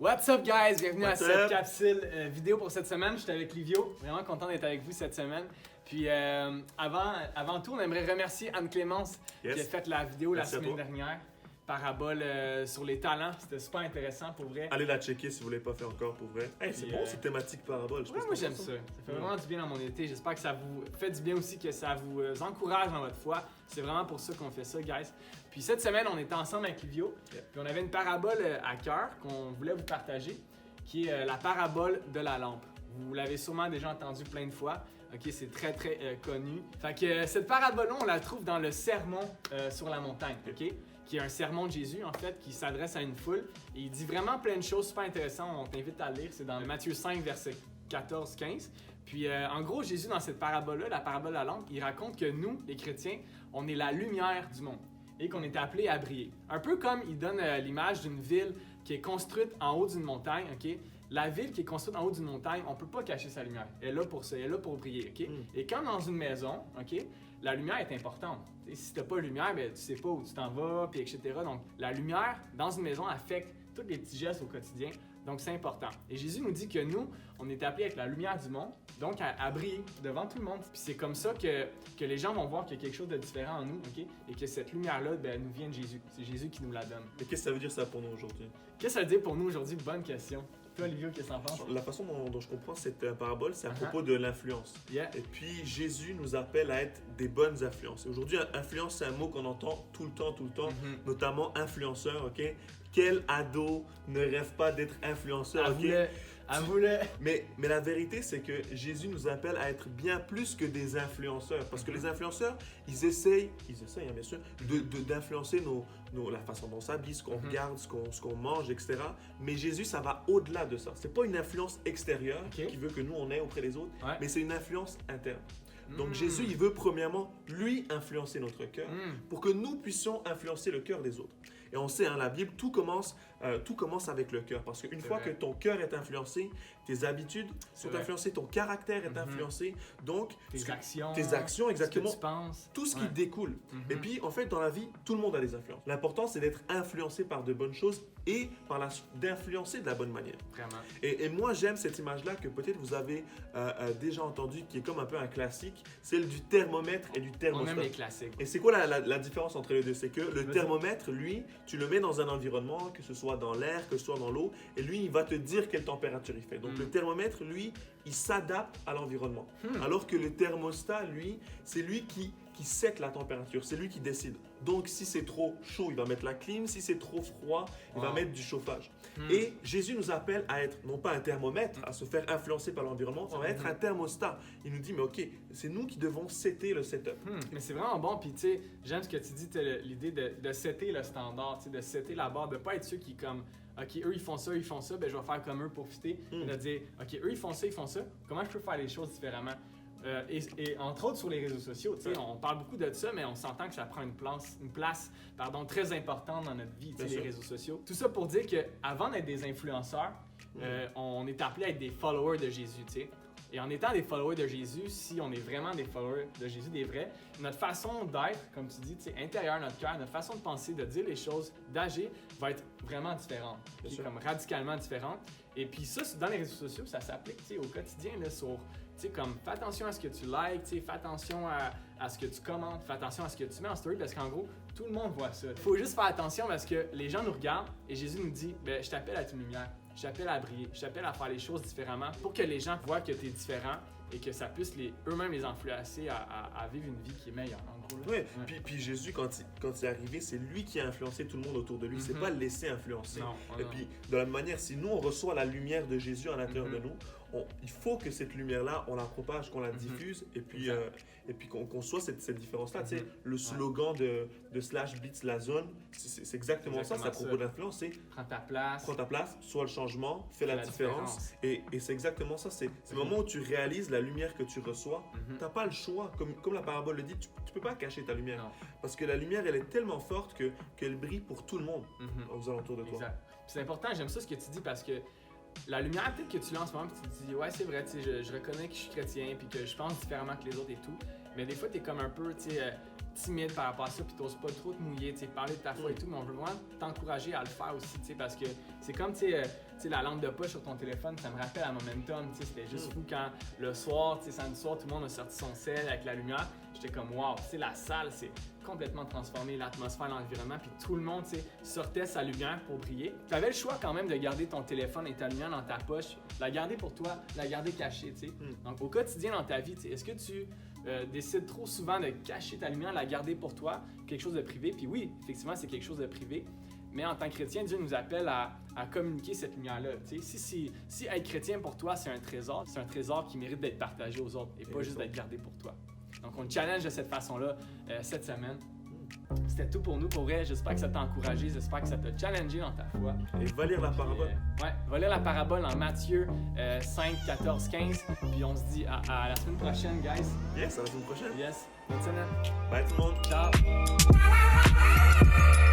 What's up guys, bienvenue What's à cette up? capsule vidéo pour cette semaine. Je suis avec Livio, vraiment content d'être avec vous cette semaine. Puis avant tout, on aimerait remercier Anne-Clémence qui a fait la vidéo Merci la semaine dernière, parabole sur les talents. C'était super intéressant pour vrai. Allez la checker si vous ne l'avez pas fait encore pour vrai. Hey, c'est bon cette thématique parabole. Ouais, moi j'aime ça. Ça fait vraiment du bien dans mon été. J'espère que ça vous fait du bien aussi, que ça vous encourage dans votre foi. C'est vraiment pour ça qu'on fait ça, guys. Puis cette semaine, on était ensemble avec Livio. Puis on avait une parabole à cœur qu'on voulait vous partager, qui est la parabole de la lampe. Vous l'avez sûrement déjà entendu plein de fois. Ok, c'est très connu. Fait que cette parabole-là, on la trouve dans le sermon sur la montagne, ok? Qui est un sermon de Jésus, en fait, qui s'adresse à une foule. Et il dit vraiment plein de choses super intéressantes. On t'invite à le lire. C'est dans Matthieu 5, verset 14-15. Puis, en gros, Jésus, dans cette parabole-là, la parabole de la lampe, il raconte que nous, les chrétiens, on est la lumière du monde et qu'on est appelés à briller. Un peu comme il donne l'image d'une ville qui est construite en haut d'une montagne, ok? La ville qui est construite en haut d'une montagne, on peut pas cacher sa lumière. Elle est là pour ça, elle est là pour briller, ok? Et comme dans une maison, ok, la lumière est importante. Et si tu n'as pas de lumière, ben, tu sais pas où tu t'en vas, puis etc. Donc, la lumière dans une maison affecte tous les petits gestes au quotidien. Donc, c'est important. Et Jésus nous dit que nous, on est appelés à être la lumière du monde, donc à briller devant tout le monde. Puis c'est comme ça que les gens vont voir qu'il y a quelque chose de différent en nous, ok? Et que cette lumière-là, ben, nous vient de Jésus. C'est Jésus qui nous la donne. Mais qu'est-ce que ça veut dire ça pour nous aujourd'hui? Qu'est-ce que ça veut dire pour nous aujourd'hui? Bonne question. Toi, Olivia, qu'est-ce que t'en penses? La façon dont je comprends cette parabole, c'est à propos de l'influence. Yeah. Et puis Jésus nous appelle à être des bonnes influences. Et aujourd'hui, influence, c'est un mot qu'on entend tout le temps, notamment influenceur, ok? Quel ado ne rêve pas d'être influenceur, ok? Avoue-le. Mais la vérité, c'est que Jésus nous appelle à être bien plus que des influenceurs. Parce que les influenceurs, ils essayent hein, bien sûr, d'influencer la façon dont on s'habille, ce qu'on regarde, ce qu'on mange, etc. Mais Jésus, ça va au-delà de ça. C'est pas une influence extérieure qui veut que nous, on ait auprès des autres, mais c'est une influence interne. Donc Jésus, il veut premièrement, lui, influencer notre cœur pour que nous puissions influencer le cœur des autres. Et on sait, hein, la Bible, tout commence avec le cœur. Parce qu'une fois que ton cœur est influencé, tes habitudes sont influencées, ton caractère est influencé. Donc, tes actions, exactement. Ce que tu penses. Tout ce qui découle. Et puis, en fait, dans la vie, tout le monde a des influences. L'important, c'est d'être influencé par de bonnes choses et d'influencer de la bonne manière. Vraiment. Et moi, j'aime cette image-là que peut-être vous avez déjà entendue, qui est comme un peu un classique, celle du thermomètre et du thermostat. On aime les classiques. Et c'est quoi la différence entre les deux? C'est que le thermomètre, lui, tu le mets dans un environnement, que ce soit dans l'air, que ce soit dans l'eau, et lui, il va te dire quelle température il fait. Donc le thermomètre, lui, il s'adapte à l'environnement. Alors que le thermostat, lui, c'est lui qui set la température, c'est lui qui décide. Donc si c'est trop chaud, il va mettre la clim, si c'est trop froid, il va mettre du chauffage. Et Jésus nous appelle à être, non pas un thermomètre, à se faire influencer par l'environnement, on va être un thermostat. Il nous dit, mais ok, c'est nous qui devons setter le setup. Mais c'est vraiment bon, puis tu sais, j'aime ce que tu dis, l'idée de setter le standard, de setter la barre, de pas être ceux qui comme, ok, eux ils font ça, ben je vais faire comme eux pour fitter, mais de dire, ok, eux ils font ça, comment je peux faire les choses différemment? Et entre autres sur les réseaux sociaux, on parle beaucoup de ça, mais on s'entend que ça prend une place très importante dans notre vie, les réseaux sociaux. Tout ça pour dire qu'avant d'être des influenceurs, on est appelé à être des followers de Jésus, t'sais. Et en étant des followers de Jésus, si on est vraiment des followers de Jésus, des vrais, notre façon d'être, comme tu dis, intérieur, notre cœur, notre façon de penser, de dire les choses, d'agir, va être vraiment différente, comme radicalement différente. Et puis ça, dans les réseaux sociaux, ça s'applique au quotidien, là, comme fais attention à ce que tu likes, fais attention à ce que tu commentes, fais attention à ce que tu mets en story, parce qu'en gros, tout le monde voit ça. Il faut juste faire attention parce que les gens nous regardent et Jésus nous dit, ben, je t'appelle à être une lumière. Je t'appelle à briller, je t'appelle à faire les choses différemment pour que les gens voient que tu es différent et que ça puisse eux-mêmes les influencer à vivre une vie qui est meilleure, en gros. Oui, puis Jésus, quand il est arrivé, c'est lui qui a influencé tout le monde autour de lui. C'est pas le laisser influencer. Puis, de la même manière, si nous, on reçoit la lumière de Jésus à l'intérieur de nous, il faut que cette lumière-là, on la propage, qu'on la diffuse et puis qu'on soit cette différence-là. Tu sais, le slogan de Slash Beats la zone, c'est exactement ça, c'est à propos de l'influence. Prends ta place, sois le changement, fais la différence. Et c'est exactement ça. C'est le moment où tu réalises la lumière que tu reçois. Tu n'as pas le choix. Comme la parabole le dit, tu ne peux pas cacher ta lumière. Non. Parce que la lumière, elle est tellement forte qu'elle brille pour tout le monde aux alentours de toi. Exact. C'est important, j'aime ça ce que tu dis parce que la lumière, peut-être que tu l'as en ce moment et tu te dis, ouais, c'est vrai, je reconnais que je suis chrétien puis que je pense différemment que les autres et tout. Mais des fois, t'es comme un peu, timide par rapport à ça, puis t'oses pas trop te mouiller, parler de ta foi et tout, mais on veut vraiment t'encourager à le faire aussi, parce que c'est comme, la lampe de poche sur ton téléphone, ça me rappelle à Momentum, c'était juste fou quand le soir, samedi soir, tout le monde a sorti son sel avec la lumière, j'étais comme wow, la salle, c'est complètement transformé, l'atmosphère, l'environnement, puis tout le monde, sortait sa lumière pour briller. Tu avais le choix quand même de garder ton téléphone et ta lumière dans ta poche, la garder pour toi, la garder cachée, Donc au quotidien dans ta vie, est-ce que tu décides trop souvent de cacher ta lumière, la garder pour toi, quelque chose de privé? Puis oui, effectivement, c'est quelque chose de privé, mais en tant que chrétien, Dieu nous appelle à communiquer cette lumière-là. Si être chrétien pour toi, c'est un trésor qui mérite d'être partagé aux autres et pas juste d'être gardé pour toi. Donc, on te challenge de cette façon-là cette semaine. C'était tout pour nous. Pour vrai, j'espère que ça t'a encouragé, j'espère que ça t'a challengé dans ta foi. Et va lire la parabole. Va lire la parabole dans Matthieu 5, 14, 15. Puis on se dit à la semaine prochaine, guys. Yes, à la semaine prochaine. Yes, bonne semaine. Bye tout le monde. Ciao.